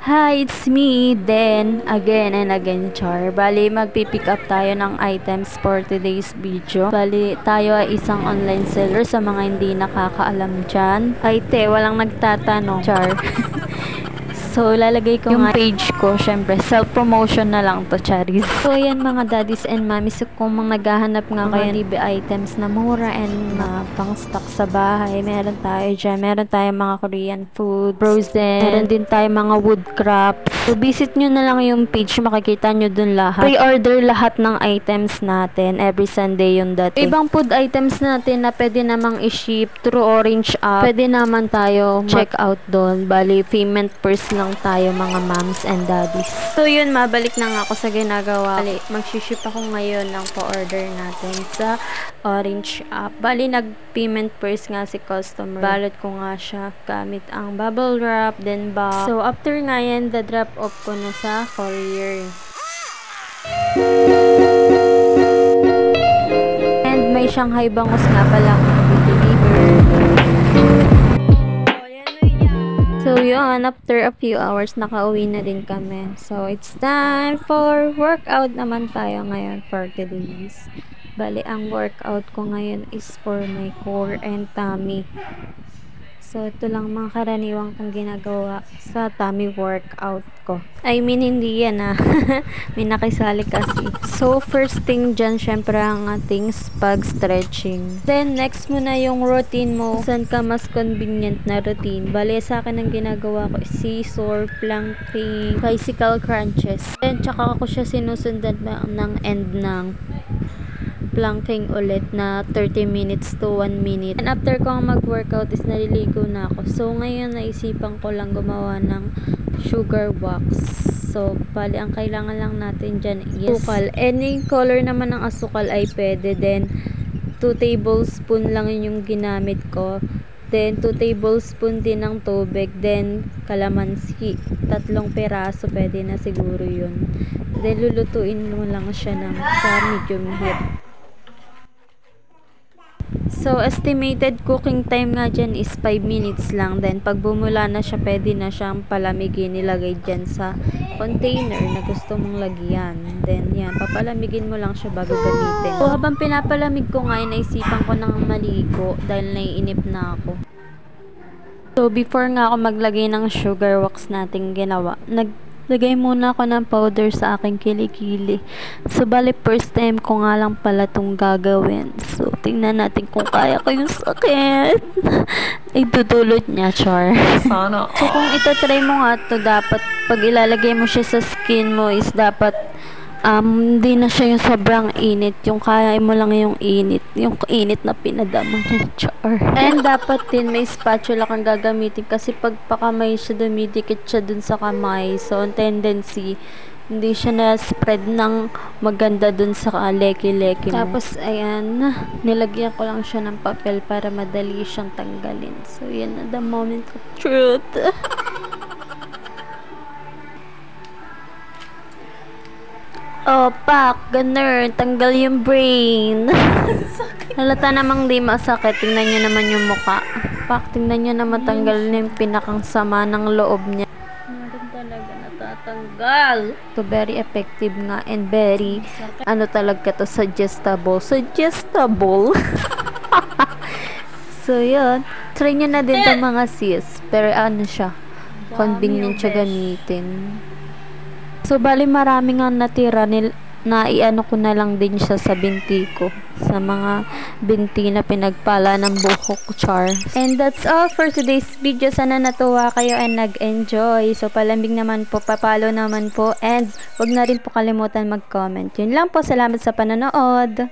Hi, it's me, then again and again, Char. Bali, magpipick up tayo ng items for today's video. Bali, tayo ay isang online seller sa mga hindi nakakaalam dyan. Ay, walang nagtatanong, Char. So, lalagay ko yung page ko. Syempre, self-promotion na lang to, Charis. So, yan mga daddies and mommies. So, kung mga naghahanap nga kayo ng TV items na mura and pang-stock sa bahay, meron tayo dyan. Meron tayo mga Korean food, frozen. Meron din tayo mga wood craft. So, visit nyo na lang yung page. Makikita nyo dun lahat. Pre-order lahat ng items natin. Every Sunday yung dati. Ibang food items natin na pwede namang i-ship through Orange app. Pwede naman tayo check out doon. Bali, payment first lang tayo mga moms and daddies. So yun, mabalik na nga ako sa ginagawa. Bali, mag-ship ako ngayon ng pa-order natin sa Orange app. Bali, nag-payment first nga si customer. Balot ko nga siya gamit ang bubble wrap, then box. So after nga yan, drop off ko na sa courier. And may Shanghai bangus nga pala akong deliver. So yun, after a few hours, nakauwi na din kami. So it's time for workout naman tayo ngayon for today's. Bali, ang workout ko ngayon is for my core and tummy. So, ito lang mga karaniwang kong ginagawa sa tummy workout ko. I mean, hindi yan may nakisali kasi. So, first thing dyan, syempre ang ating pag-stretching. Then, next mo na yung routine mo. Saan ka mas convenient na routine. Bali, sa akin ang ginagawa ko is scissor, planking, bicycle crunches. Then, tsaka ako siya sinusundan ng end ng planking ulit na 30 minutes to 1 minute. And after ko mag-workout is naliligo na ako. So, ngayon naisipan ko lang gumawa ng sugar wax. So, bali, ang kailangan lang natin dyan is asukal. Any color naman ng asukal ay pwede. Then, 2 tablespoon lang yung ginamit ko. Then, 2 tablespoon din ng tubig. Then, kalamansi. 3 peraso. Pwede na siguro yun. Then, lulutuin mo lang siya sa medium heat. So, estimated cooking time nga dyan is 5 minutes lang. Then, pag bumula na siya, pwede na siyang palamigin. Nilagay dyan sa container na gusto mong lagyan. Then, yan, papalamigin mo lang siya bago gamitin. So, habang pinapalamig ko nga, naisipan ko nang maligo dahil naiinip na ako. So, before nga ako maglagay ng sugar wax nating ginawa, naglagay muna ako ng powder sa aking kilikili. So, bali, first time ko nga lang pala itong gagawin. So, tingnan natin kung kaya ko yung sakit. Ay, tutulot niya, Char. Sana. So, kung itatry mo nga ito, dapat, pag ilalagay mo siya sa skin mo, is dapat, hindi na siya yung sobrang init. Yung kaya mo lang yung init. Yung init na pinadama niya, Char. And dapat din may spatula kang gagamitin kasi pag pakamay siya, dumidikit siya dun sa kamay. So, ang tendency, hindi siya na-spread ng maganda dun sa leki-leki mo. Tapos, ayan, nilagyan ko lang siya ng papel para madali siyang tanggalin. So, yan na the moment of truth. Oh, pak, ganun, tanggal yung brain. Halata namang di masakit. Tingnan nyo naman yung muka. Pak, tingnan nyo naman tanggal na yung pinakang sama ng loob niya. Meron talaga natatanggal. So, very effective nga and very, talaga to, suggestible. Suggestible. So, yun. Try nyo na din to mga sis. Pero siya, convenient siya gamitin. So, bali marami nga natira na iano ko na lang din siya sa binti ko. Sa mga binti na pinagpala ng buhok, Char. And that's all for today's video. Sana natuwa kayo and nag-enjoy. So, palambing naman po, papalo naman po. And wag na rin po kalimutan mag-comment. Yun lang po. Salamat sa panonood.